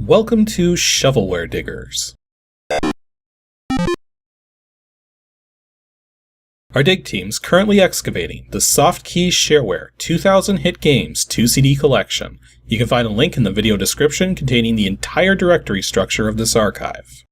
Welcome to Shovelware Diggers. Our dig team's currently excavating the Softkey Shareware 2000 Hit Games 2 CD collection. You can find a link in the video description containing the entire directory structure of this archive.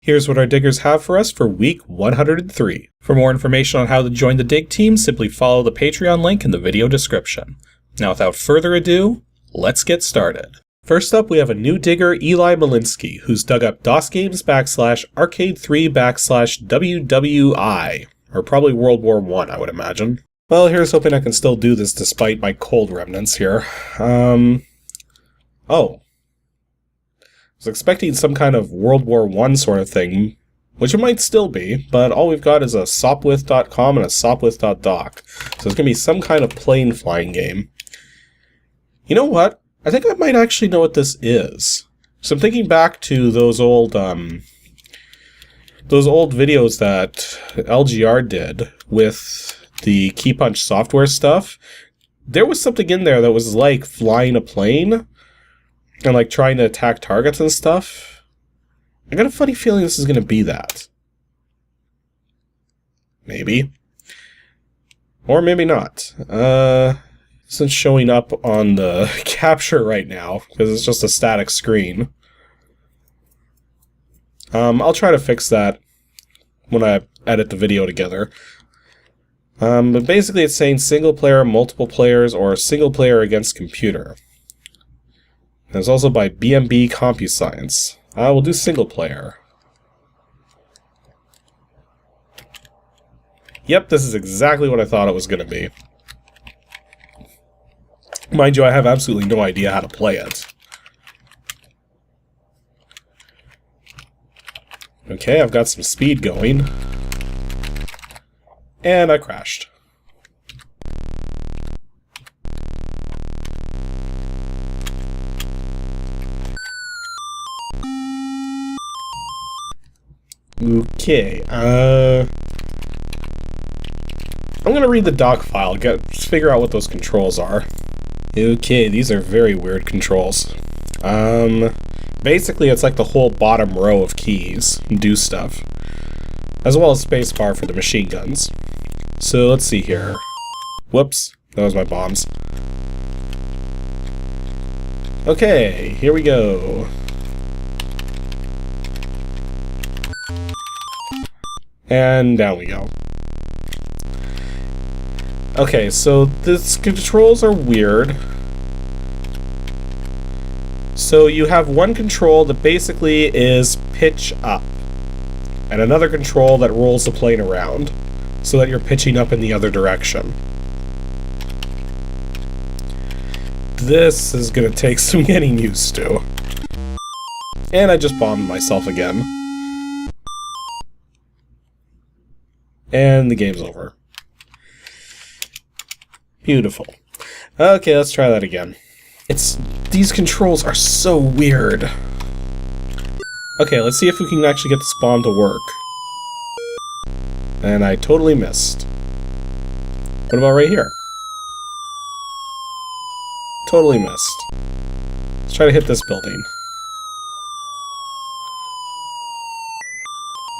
Here's what our diggers have for us for week 103. For more information on how to join the dig team, simply follow the Patreon link in the video description. Now without further ado, let's get started. First up, we have a new digger, Eli Mullinski, who's dug up DOSGAMES /Arcade3/WWI, or probably World War I, I would imagine. Well, here's hoping I can still do this despite my cold remnants here. Oh. I was expecting some kind of World War I sort of thing, which it might still be, but all we've got is a sopwith.com and a sopwith.doc, so it's going to be some kind of plane flying game. You know what? I think I might actually know what this is. So I'm thinking back to those old videos that LGR did with the Key Punch software stuff. There was something in there that was like flying a plane and like trying to attack targets and stuff. I got a funny feeling this is going to be that. Maybe. Or maybe not. Isn't showing up on the capture right now, because it's just a static screen. I'll try to fix that when I edit the video together. But basically it's saying single player, multiple players, or single player against computer. And it's also by BMB CompuScience. We'll do single player. Yep, this is exactly what I thought it was going to be. Mind you, I have absolutely no idea how to play it. Okay, I've got some speed going. And I crashed. Okay, I'm gonna read the doc file, figure out what those controls are. Okay, these are very weird controls. Basically it's like the whole bottom row of keys do stuff, as well as spacebar for the machine guns. So let's see here. Whoops, that was my bombs. Okay, here we go. And down we go. Okay, so these controls are weird. So you have one control that basically is pitch up, and another control that rolls the plane around, so that you're pitching up in the other direction. This is gonna take some getting used to. And I just bombed myself again. And the game's over. Beautiful. Okay, let's try that again. These controls are so weird. Okay, let's see if we can actually get this bomb to work. And I totally missed. What about right here? Totally missed. Let's try to hit this building.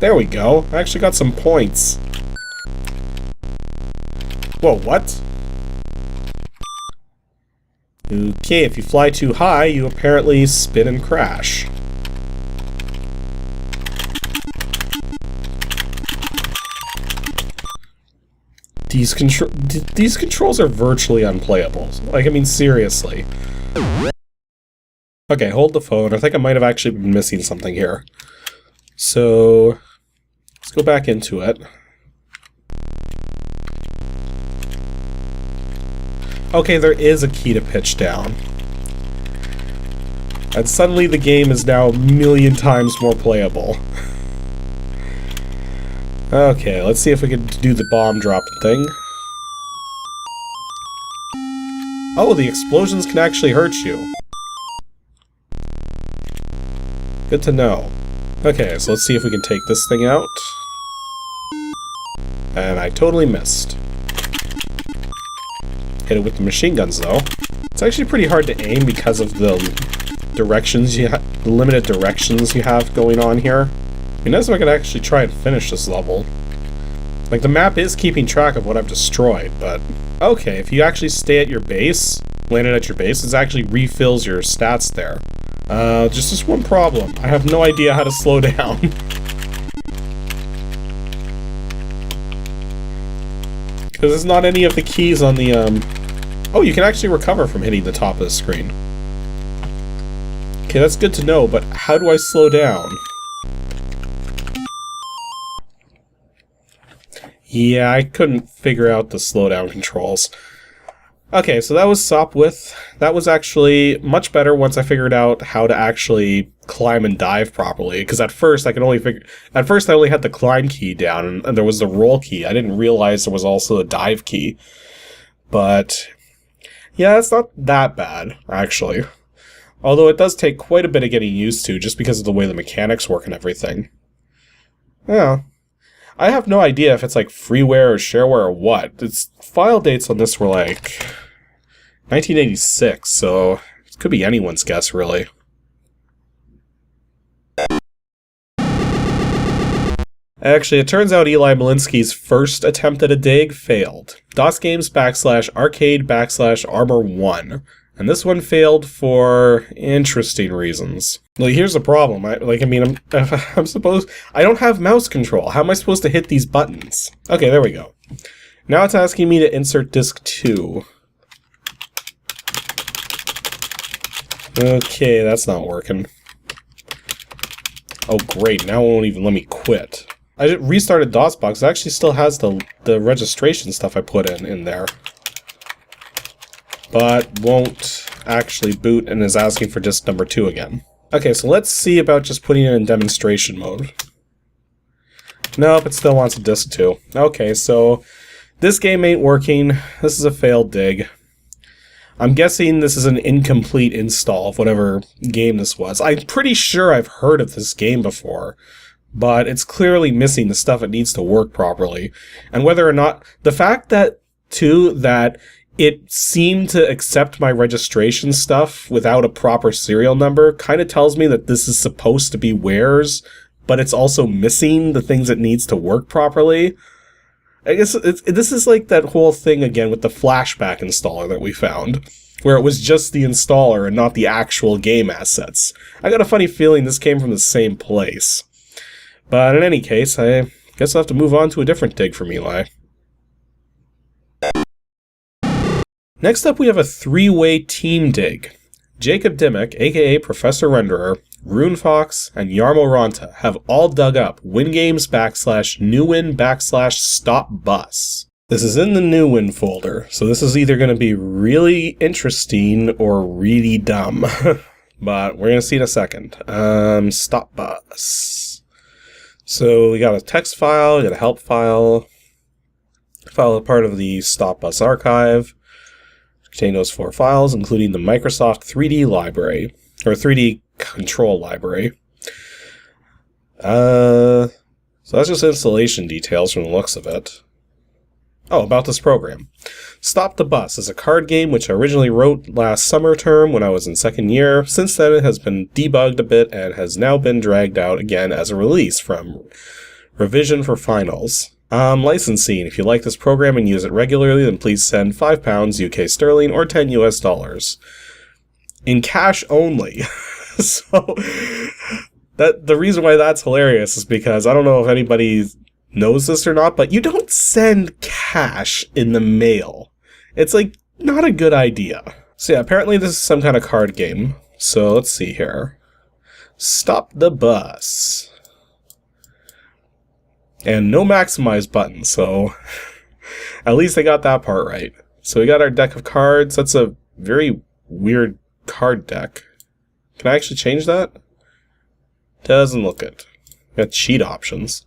There we go. I actually got some points. Whoa, what? Okay, if you fly too high, you apparently spin and crash. These controls are virtually unplayable. Like, I mean, seriously. Okay, hold the phone. I think I might have actually been missing something here. So, let's go back into it. Okay, there is a key to pitch down. And suddenly the game is now a million times more playable. Okay, let's see if we can do the bomb dropping thing. Oh, the explosions can actually hurt you. Good to know. Okay, so let's see if we can take this thing out. And I totally missed. Hit it with the machine guns, though. It's actually pretty hard to aim because of the directions limited directions you have going on here. I mean, that's if I could actually try and finish this level. Like, the map is keeping track of what I've destroyed, but... Okay, if you actually stay at your base, landed at your base, it actually refills your stats there. Just this one problem. I have no idea how to slow down. Because there's not any of the keys on the, Oh, you can actually recover from hitting the top of the screen. Okay, that's good to know, but how do I slow down? Yeah, I couldn't figure out the slowdown controls. Okay, so that was STOPBUS. That was actually much better once I figured out how to actually climb and dive properly. Because at first I only had the climb key down, and there was the roll key. I didn't realize there was also a dive key. But yeah, it's not that bad, actually. Although it does take quite a bit of getting used to, just because of the way the mechanics work and everything. Yeah. I have no idea if it's like freeware or shareware or what. Its file dates on this were like 1986, so it could be anyone's guess, really. Actually, it turns out Eli Mullinski's first attempt at a dig failed. DOSGAMES /arcade /armor 1. And this one failed for interesting reasons. Like, here's the problem. I don't have mouse control. How am I supposed to hit these buttons? Okay, there we go. Now it's asking me to insert disk 2. Okay, that's not working. Oh, great. Now it won't even let me quit. I just restarted DOSBox. It actually still has the registration stuff I put in there. But won't actually boot and is asking for disk number 2 again. Okay, so let's see about just putting it in demonstration mode. Nope, it still wants a disk 2. Okay, so this game ain't working. This is a failed dig. I'm guessing this is an incomplete install of whatever game this was. I'm pretty sure I've heard of this game before, but it's clearly missing the stuff it needs to work properly. And whether or not... The fact that, too, that it seemed to accept my registration stuff without a proper serial number kind of tells me that this is supposed to be wares, but it's also missing the things it needs to work properly. I guess this is like that whole thing again with the flashback installer that we found, where it was just the installer and not the actual game assets. I got a funny feeling this came from the same place. But in any case, I guess I'll have to move on to a different dig from Eli. Next up, we have a three-way team dig. Jacob Dimmick, aka Professor Renderer, RuneFox, and Yarmo Ronta have all dug up WINGAMES /NEWWIN /STOPBUS. This is in the NEWWIN folder, so this is either going to be really interesting or really dumb. But we're going to see in a second. STOPBUS. So we got a text file, we got a help file. File part of the STOPBUS archive. Contain those 4 files, including the Microsoft 3D library, or 3D control library. So that's just installation details from the looks of it. Oh, about this program. Stop the Bus is a card game which I originally wrote last summer term when I was in 2nd year. Since then it has been debugged a bit and has now been dragged out again as a release from revision for finals. Licensing. If you like this program and use it regularly, then please send £5 UK sterling or $10 US. In cash only. So, the reason why that's hilarious is because I don't know if anybody knows this or not, but you don't send cash in the mail. It's like not a good idea. So yeah, apparently this is some kind of card game. So let's see here. Stop the Bus. And no maximize button, so at least I got that part right. So we got our deck of cards. That's a very weird card deck. Can I actually change that? Doesn't look it. Got cheat options.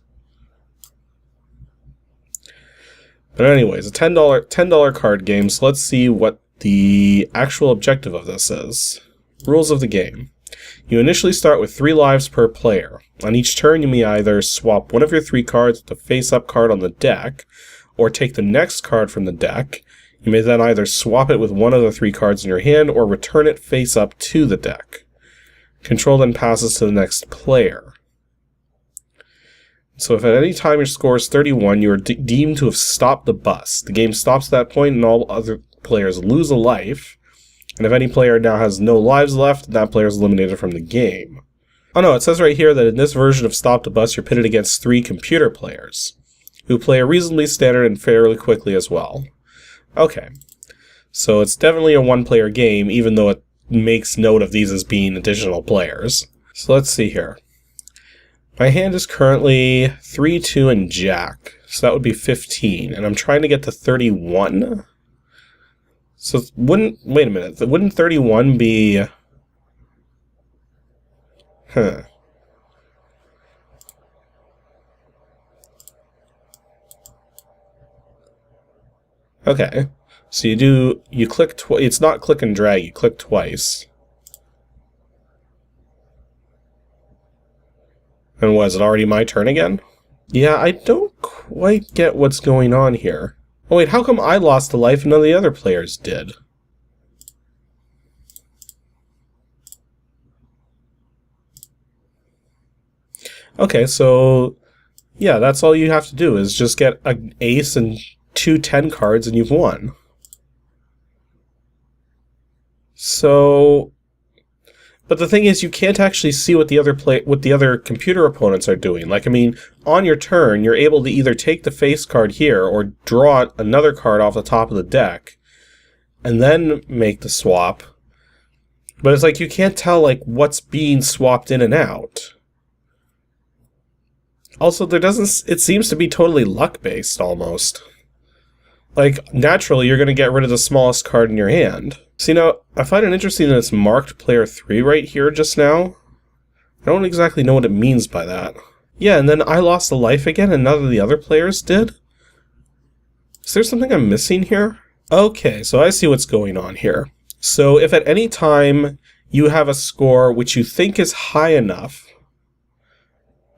But anyways, a $10 card game, so let's see what the actual objective of this is. Rules of the game. You initially start with 3 lives per player. On each turn, you may either swap one of your 3 cards with the face-up card on the deck, or take the next card from the deck. You may then either swap it with one of the 3 cards in your hand, or return it face-up to the deck. Control then passes to the next player. So if at any time your score is 31, you are deemed to have stopped the bus. The game stops at that point and all other players lose a life. And if any player now has no lives left, that player is eliminated from the game. Oh no, it says right here that in this version of Stop the Bus, you're pitted against 3 computer players, who play a reasonably standard and fairly quickly as well. Okay, so it's definitely a one-player game, even though it makes note of these as being additional players. So let's see here. My hand is currently 3, 2, and Jack, so that would be 15, and I'm trying to get to 31. So wait a minute, wouldn't 31 be... Huh. Okay, so you click twice. It's not click and drag, you click twice. And was it already my turn again? Yeah, I don't quite get what's going on here. Oh wait, how come I lost a life and none of the other players did? Okay, so yeah, that's all you have to do is just get an ace and 2 10 cards and you've won. So, but the thing is, you can't actually see what the other computer opponents are doing. Like, I mean, on your turn, you're able to either take the face card here or draw another card off the top of the deck, and then make the swap. But it's like you can't tell like what's being swapped in and out. Also, it seems to be totally luck-based, almost. Like, naturally, you're going to get rid of the smallest card in your hand. So, you know, I find it interesting that it's marked player 3 right here just now. I don't exactly know what it means by that. Yeah, and then I lost a life again and none of the other players did? Is there something I'm missing here? Okay, so I see what's going on here. So, if at any time you have a score which you think is high enough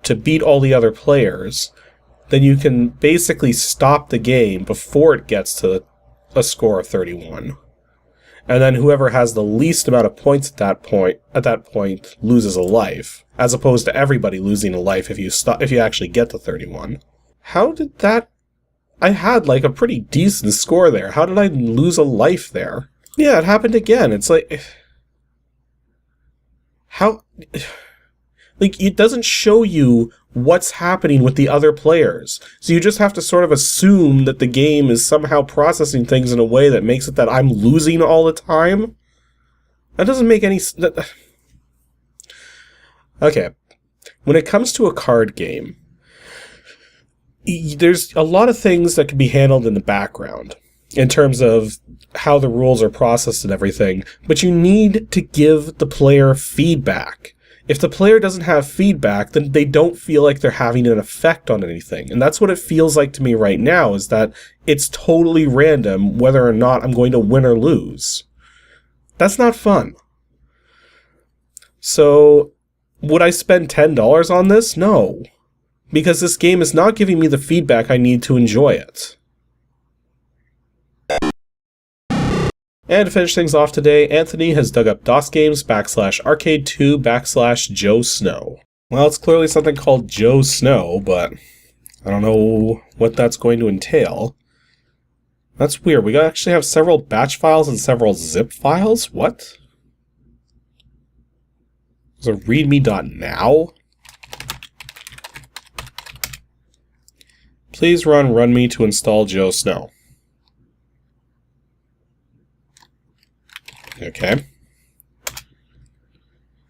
to beat all the other players, then you can basically stop the game before it gets to a score of 31. And then whoever has the least amount of points at that point loses a life, as opposed to everybody losing a life if you actually get to 31. How did that... I had like a pretty decent score there. How did I lose a life there? Yeah, it happened again. It's like... How... Like, it doesn't show you what's happening with the other players. So you just have to sort of assume that the game is somehow processing things in a way that makes it that I'm losing all the time. That doesn't make any sense. Okay. When it comes to a card game, there's a lot of things that can be handled in the background in terms of how the rules are processed and everything, but you need to give the player feedback. If the player doesn't have feedback, then they don't feel like they're having an effect on anything. And that's what it feels like to me right now, is that it's totally random whether or not I'm going to win or lose. That's not fun. So, would I spend $10 on this? No. Because this game is not giving me the feedback I need to enjoy it. And to finish things off today, Anthony has dug up DOSGAMES /arcade2 /JOESNOW. Well, it's clearly something called JOESNOW, but I don't know what that's going to entail. That's weird. We actually have several batch files and several zip files? What? There's a readme.now? Please run runme to install JOESNOW. Okay.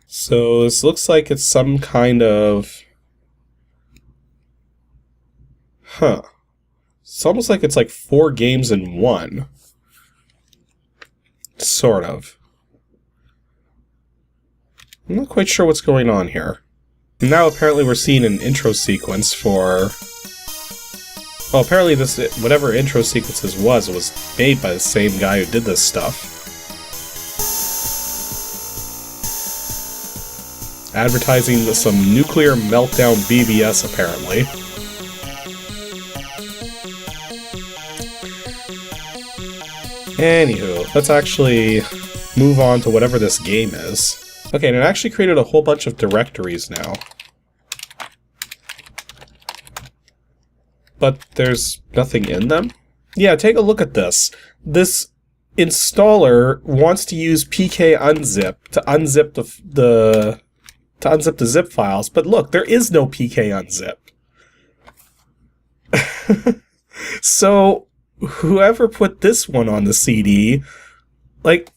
So this looks like it's some kind of... Huh. It's almost like it's like 4 games in one. Sort of. I'm not quite sure what's going on here. Now apparently we're seeing an intro sequence for... Well, apparently this, whatever intro sequences was made by the same guy who did this stuff. Advertising some nuclear meltdown BBS, apparently. Anywho, let's actually move on to whatever this game is. Okay, and it actually created a whole bunch of directories now. But there's nothing in them? Yeah, take a look at this. This installer wants to use pkunzip to unzip the zip files, but look, there is no pkunzip. So whoever put this one on the CD, like,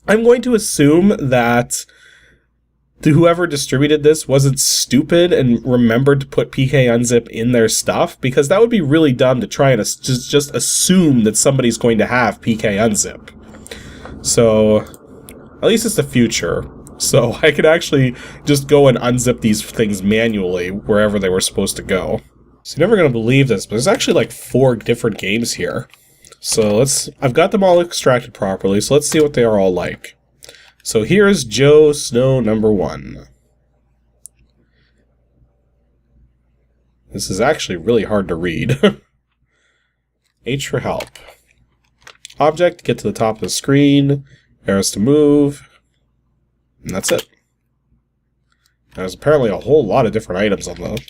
I'm going to assume that whoever distributed this wasn't stupid and remembered to put pkunzip in their stuff, because that would be really dumb to try and just assume that somebody's going to have pkunzip. So, at least it's the future. So I could actually just go and unzip these things manually wherever they were supposed to go. So you're never going to believe this, but there's actually like 4 different games here. So I've got them all extracted properly, so let's see what they are all like. So here's JOESNOW number 1. This is actually really hard to read. H for help. Object, get to the top of the screen. Arrows to move. And that's it. There's apparently a whole lot of different items on the...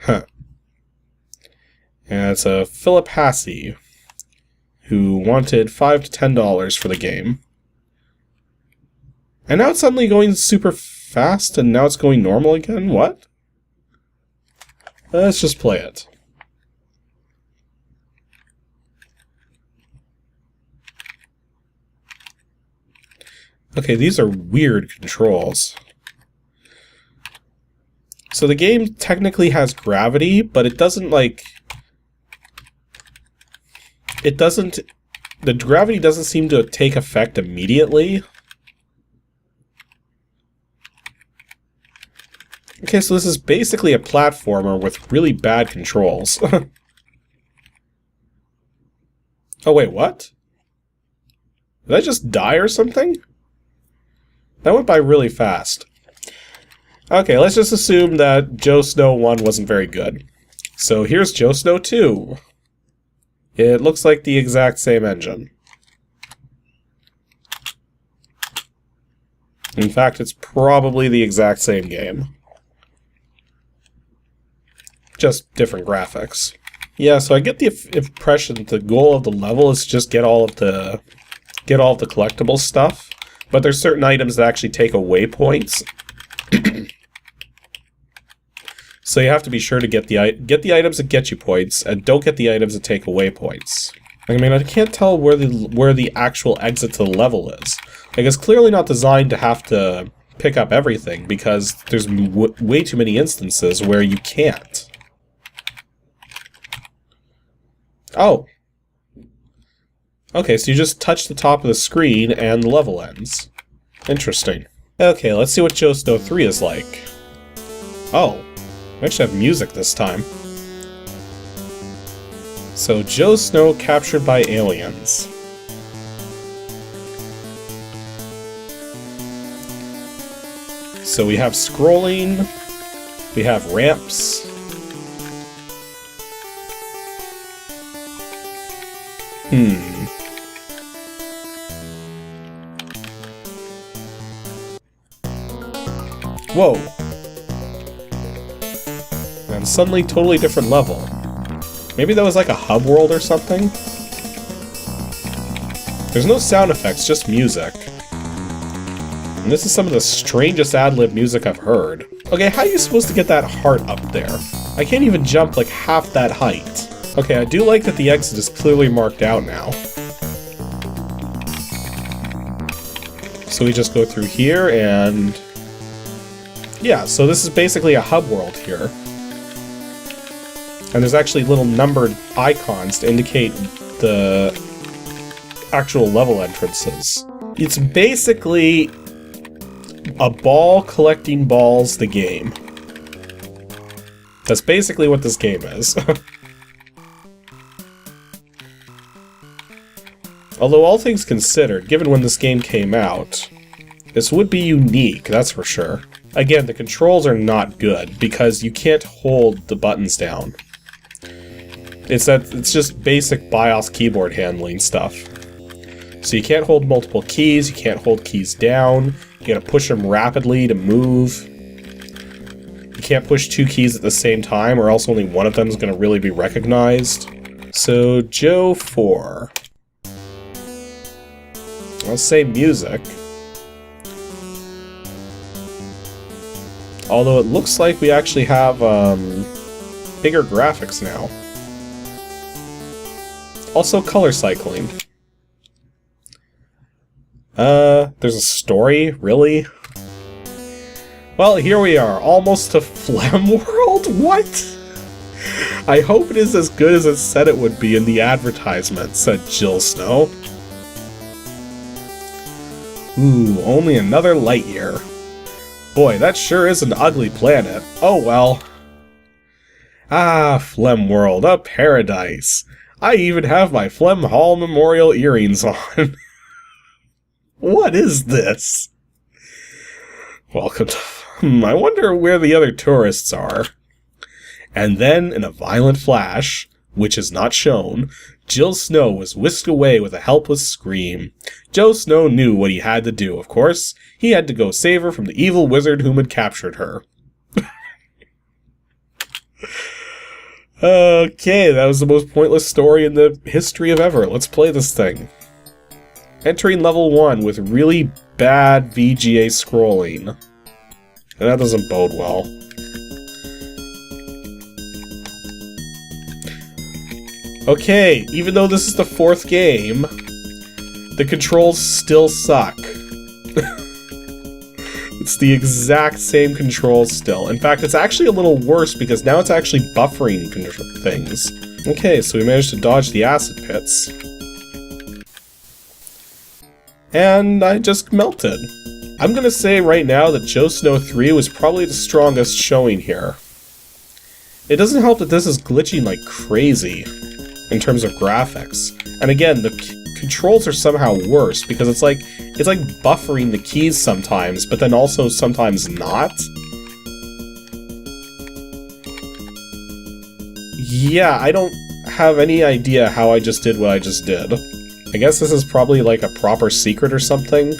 Huh. And it's a Philip Hassey, who wanted $5 to $10 for the game. And now it's suddenly going super fast, and now it's going normal again? What? Let's just play it. Okay, these are weird controls. So the game technically has gravity, but it doesn't, like... It doesn't... The gravity doesn't seem to take effect immediately. Okay, so this is basically a platformer with really bad controls. Oh wait, what? Did I just die or something? That went by really fast. Okay, let's just assume that JOESNOW 1 wasn't very good. So here's JOESNOW 2. It looks like the exact same engine. In fact, it's probably the exact same game. Just different graphics. Yeah, so I get the impression that the goal of the level is to just get all of the collectible stuff. But there's certain items that actually take away points. So you have to be sure to get the items that get you points, and don't get the items that take away points. I mean, I can't tell where the actual exit to the level is. Like, it's clearly not designed to have to pick up everything, because there's way too many instances where you can't. Oh. Okay, so you just touch the top of the screen and the level ends. Interesting. Okay, let's see what JOESNOW 3 is like. Oh, we actually have music this time. So, JOESNOW captured by aliens. So we have scrolling, we have ramps. Whoa. And suddenly totally different level. Maybe that was like a hub world or something? There's no sound effects, just music. And this is some of the strangest ad-lib music I've heard. Okay, how are you supposed to get that heart up there? I can't even jump like half that height. Okay, I do like that the exit is clearly marked out now. So we just go through here and... yeah, so this is basically a hub world here. And there's actually little numbered icons to indicate the actual level entrances. It's basically a ball collecting balls the game. That's basically what this game is. Although all things considered, given when this game came out, this would be unique, that's for sure. Again, the controls are not good, because you can't hold the buttons down. It's just basic BIOS keyboard handling stuff. So you can't hold multiple keys, you can't hold keys down, you gotta push them rapidly to move. You can't push 2 keys at the same time or else only one of them is gonna really be recognized. So, Joe 4. Let's say music. Although it looks like we actually have bigger graphics now. Also color cycling. There's a story? Really? Well, here we are, almost to Phlegm World? What? I hope it is as good as it said it would be in the advertisement, said JOESNOW. Ooh, only another light year. Boy, that sure is an ugly planet. Oh well. Ah, Phlegm World, a paradise. I even have my Phlegm Hall Memorial earrings on. What is this? Welcome to... I wonder where the other tourists are. And then, in a violent flash, which is not shown, JOESNOW was whisked away with a helpless scream. JOESNOW knew what he had to do, of course. He had to go save her from the evil wizard whom had captured her. Okay, that was the most pointless story in the history of ever. Let's play this thing. Entering level 1 with really bad VGA scrolling. And that doesn't bode well. Okay, even though this is the 4th game, the controls still suck. It's the exact same controls still. In fact, it's actually a little worse because now it's actually buffering things. Okay, so we managed to dodge the acid pits. And I just melted. I'm gonna say right now that JOESNOW 3 was probably the strongest showing here. It doesn't help that this is glitching like crazy in terms of graphics. And again, the controls are somehow worse because it's like buffering the keys sometimes, but then also sometimes not. Yeah, I don't have any idea how I just did what I just did. I guess this is probably like a proper secret or something.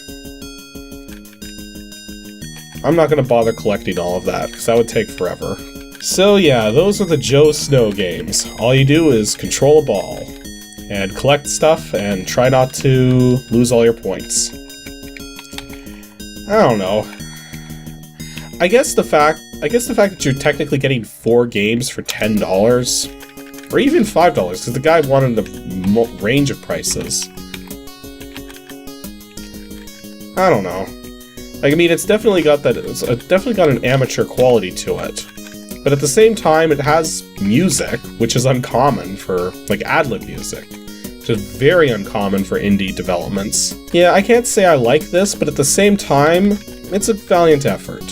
I'm not gonna bother collecting all of that, because that would take forever. So yeah, those are the JOESNOW games. All you do is control a ball, and collect stuff, and try not to lose all your points. I don't know. I guess the fact that you're technically getting 4 games for $10, or even $5, because the guy wanted a range of prices. I don't know. Like, I mean, it's definitely got an amateur quality to it. But at the same time, it has music, which is uncommon for, like, ad-lib music. Which is very uncommon for indie developments. Yeah, I can't say I like this, but at the same time, it's a valiant effort.